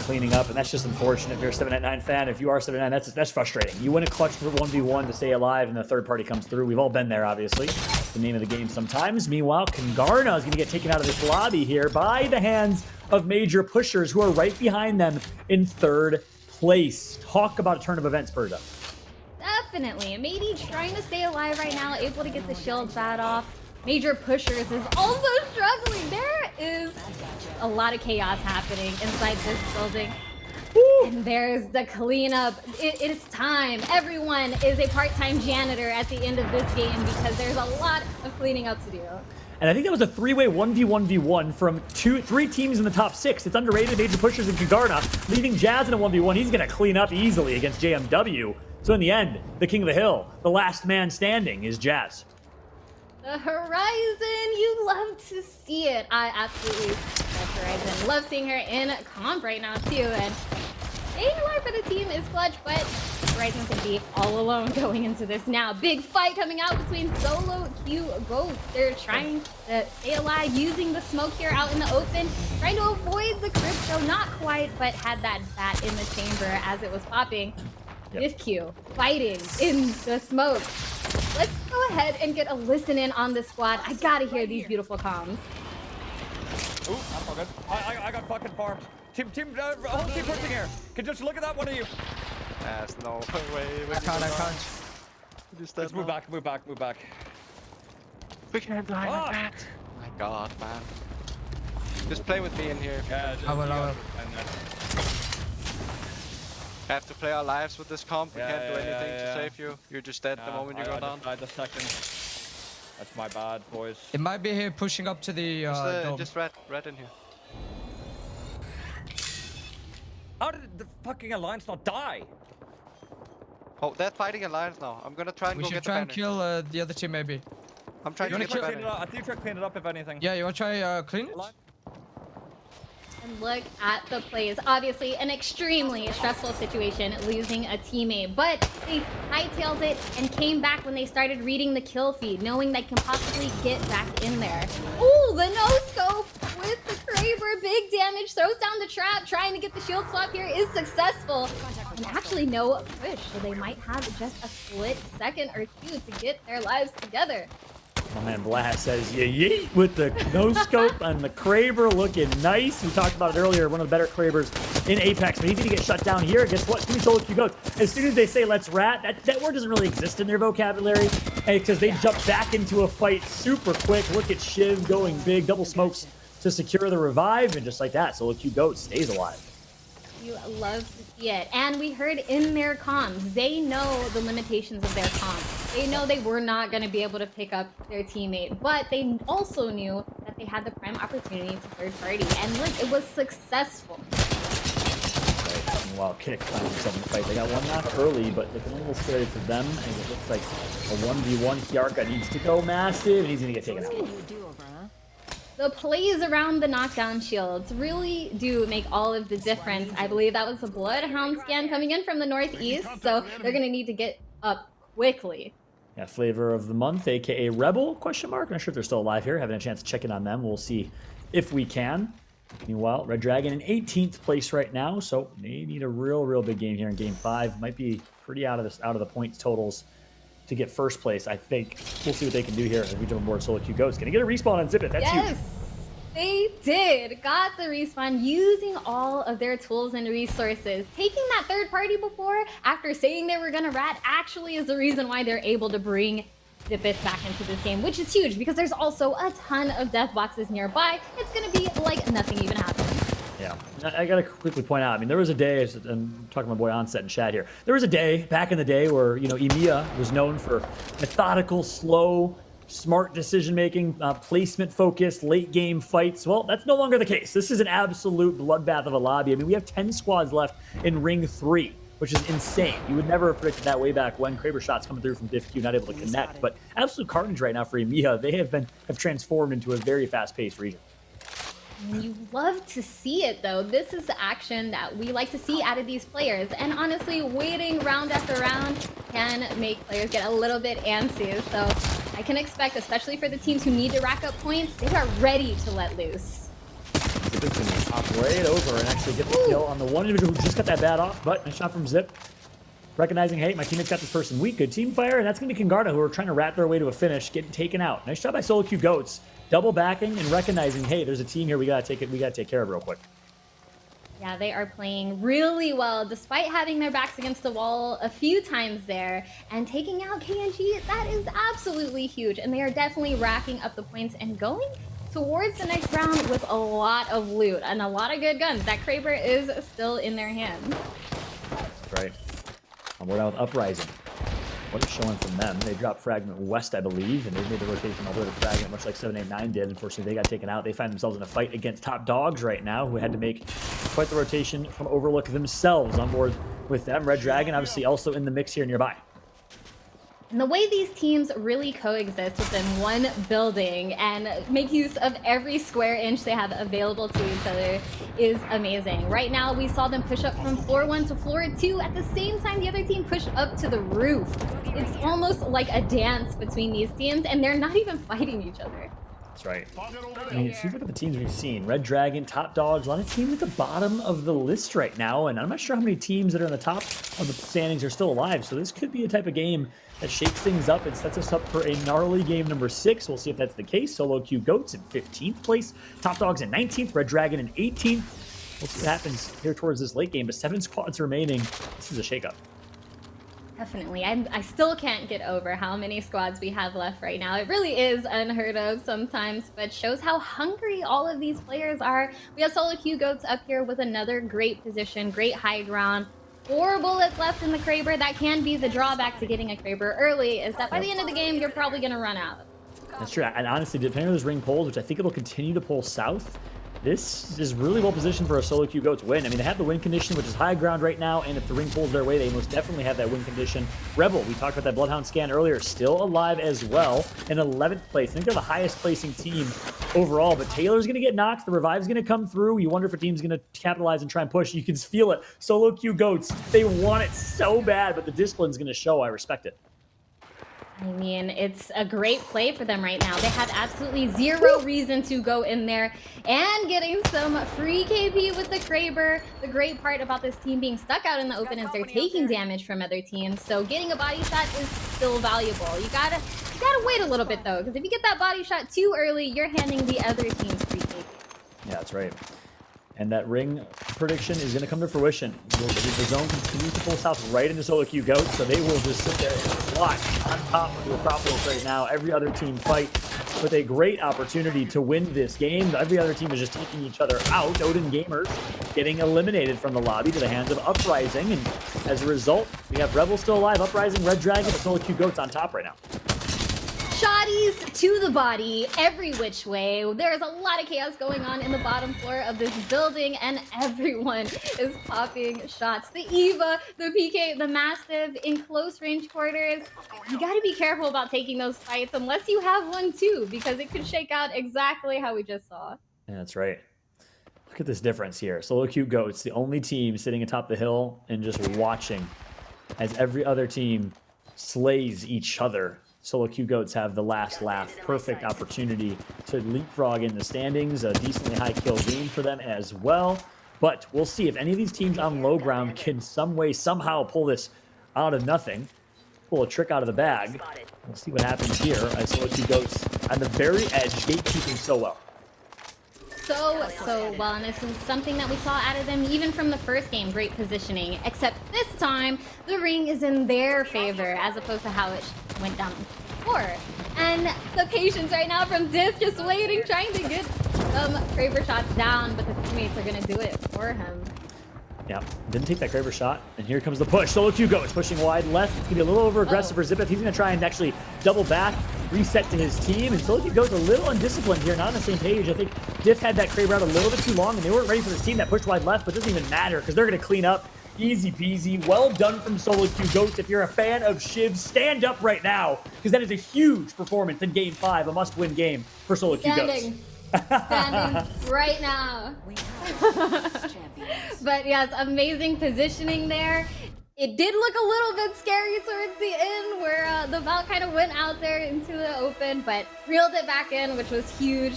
cleaning up, and that's just unfortunate if you're a 799 fan. If you are a 799, that's frustrating. You win a clutch for 1v1 to stay alive, and the third party comes through. We've all been there, obviously. It's the name of the game sometimes. Meanwhile, Kangarna is going to get taken out of this lobby here by the hands of Major Pushers, who are right behind them in third place. Talk about a turn of events, Persia. Definitely. Maybe trying to stay alive right now, able to get the shield bat off. Major Pushers is also struggling. There is a lot of chaos happening inside this building. Woo. And there's the cleanup. It is time. Everyone is a part-time janitor at the end of this game because there's a lot of cleaning up to do. And I think that was a three-way 1v1v1 from three teams in the top 6. It's underrated. Major Pushers and Kangarna, leaving Jazz in a 1v1. He's going to clean up easily against JMW. So in the end, the king of the hill, the last man standing, is Jazz. The Horizon, you love to see it. I absolutely love Horizon. Love seeing her in comp right now too. And staying alive for the team is clutch, but Horizon's gonna be all alone going into this now. Big fight coming out between Solo, Q, Ghost. They're trying to stay alive, using the smoke here out in the open, trying to avoid the crypto. Not quite, but had that bat in the chamber as it was popping. With Q fighting in the smoke. Let's go ahead and get a listen in on this squad. I gotta hear these beautiful comms. Ooh, that's all good. I got fucking farmed. Whole team pushing here. Can just look at that, one of you. There's no way. I can't. Let's move back. We can't die like that. Oh my god, man. Just play with me in here. Yeah, I will. We have to play our lives with this comp. We Yeah, can't do yeah, anything yeah. to save you. You're just dead the moment you go down. I died the second. That's my bad, boys. It might be here pushing up to the dome. Just red in here. How did the fucking Alliance not die? Oh, they're fighting Alliance now. I'm gonna try and We go should get the try and banner. kill the other team maybe. I'm trying to You get the wanna banner. I think try to clean it up if anything. Yeah, you wanna try clean it? And look at the plays. Obviously, an extremely stressful situation, losing a teammate. But they hightailed it and came back when they started reading the kill feed, knowing they can possibly get back in there. Ooh, the no-scope with the Kraber. Big damage, throws down the trap, trying to get the shield swap here is successful. And actually no push, so they might have just a split second or two to get their lives together. My man Blast says, yeah, yeet, with the no-scope and the Kraber looking nice. We talked about it earlier, one of the better Krabers in Apex, but he's going to get shut down here. Guess what? Team Solo Q goes. As soon as they say, let's rat, that word doesn't really exist in their vocabulary, because they jump back into a fight super quick. Look at Shiv going big, double smokes to secure the revive, and just like that, Solo Q goes, stays alive. You love to see it. And we heard in their comms, they know the limitations of their comms. They know they were not going to be able to pick up their teammate, but they also knew that they had the prime opportunity to third party. And look, it was successful. Wow, kick time for 7 fight. They got one knock early, but it's a little scary for them. And it looks like a 1v1. Kiarka needs to go massive, and he's going to get taken out. The plays around the knockdown shields really do make all of the difference. I believe that was a Bloodhound scan coming in from the northeast, so they're going to need to get up quickly. Yeah, flavor of the month, aka Rebel, question mark. I'm not sure if they're still alive here. Having a chance to check in on them. We'll see if we can. Meanwhile, Red Dragon in 18th place right now, so they need a real big game here in Game 5. Might be pretty out of the points totals to get first place. I think we'll see what they can do here as we jump aboard Solo Q Ghost. Gonna get a respawn on Zip It. That's huge. They did. Got the respawn using all of their tools and resources. Taking that third party before, after saying they were gonna rat, actually is the reason why they're able to bring Zipit back into this game, which is huge because there's also a ton of death boxes nearby. It's gonna be like nothing even happened. Yeah, I gotta quickly point out, I mean, there was a day, I'm talking to my boy Onset in chat here, there was a day back in the day where, you know, EMEA was known for methodical, slow, smart decision-making, placement-focused, late-game fights. Well, that's no longer the case. This is an absolute bloodbath of a lobby. I mean, we have 10 squads left in Ring 3, which is insane. You would never have predicted that way back when. Kraber shots coming through from DiffQ, not able to connect, but absolute carnage right now for EMEA. They have transformed into a very fast-paced region. And you love to see it, though. This is the action that we like to see out of these players. And honestly, waiting round after round can make players get a little bit antsy. So I can expect, especially for the teams who need to rack up points, they are ready to let loose. Zip is going to hop right over and actually get the kill on the one individual who just got that bad off, but nice shot from Zip. Recognizing, hey, my teammate's got this person weak. Good team fire, and that's going to be Kingarda, who are trying to rat their way to a finish, getting taken out. Nice job by Solo Q Goats. Double backing and recognizing, hey, there's a team here we gotta take care of real quick. Yeah, they are playing really well, despite having their backs against the wall a few times there, and taking out KNG, that is absolutely huge, and they are definitely racking up the points and going towards the next round with a lot of loot and a lot of good guns. That Kraber is still in their hands. That's right. And we're now with Uprising. What is showing from them? They dropped Fragment West, I believe, and they made the rotation all the way to Fragment, much like 789 did. Unfortunately, they got taken out. They find themselves in a fight against Top Dogs right now, who had to make quite the rotation from Overlook themselves on board with them. Red Dragon, obviously, also in the mix here nearby. And the way these teams really coexist within one building and make use of every square inch they have available to each other is amazing. Right now, we saw them push up from floor 1 to floor 2 at the same time the other team pushed up to the roof. It's almost like a dance between these teams, and they're not even fighting each other. That's right. I mean, if you look at the teams we've seen, Red Dragon, Top Dogs, a lot of teams at the bottom of the list right now, and I'm not sure how many teams that are in the top of the standings are still alive, so this could be a type of game that shakes things up and sets us up for a gnarly game number 6. We'll see if that's the case. Solo Q Goats in 15th place, Top Dogs in 19th, Red Dragon in 18th. We'll see what happens here towards this late game, but 7 squads remaining. This is a shakeup. Definitely. I still can't get over how many squads we have left right now. It really is unheard of sometimes, but shows how hungry all of these players are. We have Solo Q Goats up here with another great position, great high ground. 4 bullets left in the Kraber. That can be the drawback to getting a Kraber early, is that by the end of the game, you're probably going to run out. That's true. And honestly, depending on those ring pulls, which I think it'll continue to pull south, this is really well positioned for a Solo Q Goats win. I mean, they have the win condition, which is high ground right now, and if the ring pulls their way, they most definitely have that win condition. Rebel, we talked about that Bloodhound scan earlier, still alive as well in 11th place. I think they're the highest placing team overall, but Taylor's going to get knocked. The revive's going to come through. You wonder if a team's going to capitalize and try and push. You can feel it. Solo Q Goats, they want it so bad, but the discipline's going to show. I respect it. I mean, it's a great play for them right now. They have absolutely zero reason to go in there, and getting some free KP with the Kraber. The great part about this team being stuck out in the open is they're taking damage from other teams, so getting a body shot is still valuable. You gotta wait a little bit though, because if you get that body shot too early, you're handing the other team's free KP. Yeah, that's right. And that ring prediction is going to come to fruition. The zone continues to pull south right into Solo Q Goats, so they will just sit there and watch on top of the Acropolis right now. Every other team fight with a great opportunity to win this game. Every other team is just taking each other out. Odin Gamers getting eliminated from the lobby to the hands of Uprising, and as a result, we have Rebel still alive, Uprising, Red Dragon, but Solo Q Goats on top right now. Shotties to the body, every which way. There's a lot of chaos going on in the bottom floor of this building, and everyone is popping shots. The Eva, the PK, the Mastiff in close range quarters. You gotta be careful about taking those fights unless you have one too, because it could shake out exactly how we just saw. Yeah, that's right. Look at this difference here. Solo Q Goats, the only team sitting atop the hill and just watching as every other team slays each other. Solo Q Goats have the last laugh. Perfect opportunity to leapfrog in the standings. A decently high kill game for them as well. But we'll see if any of these teams on low ground can some way, somehow pull this out of nothing. Pull a trick out of the bag. We'll see what happens here as Solo Q Goats on the very edge, gatekeeping so well. So well, and this is something that we saw out of them even from the first game. Great positioning, except this time the ring is in their favor as opposed to how it went down before. And the patience right now from Diff, just waiting, trying to get some Kraber shots down, but the teammates are gonna do it for him. Yeah, didn't take that Kraber shot, and here comes the push. Solo Q Goats pushing wide left. It's gonna be a little over aggressive for Zipeth. He's gonna try and actually double back, reset to his team, and Solo Q Goats a little undisciplined here, not on the same page. I think Diff had that Kraber out a little bit too long, and they weren't ready for this team that pushed wide left, but it doesn't even matter because they're gonna clean up. Easy peasy. Well done from Solo Q Goats. If you're a fan of Shiv, stand up right now, because that is a huge performance in Game 5, a must-win game for Solo Q Goats. Standing right now. But yes, amazing positioning there. It did look a little bit scary towards the end where the Val kind of went out there into the open, but reeled it back in, which was huge.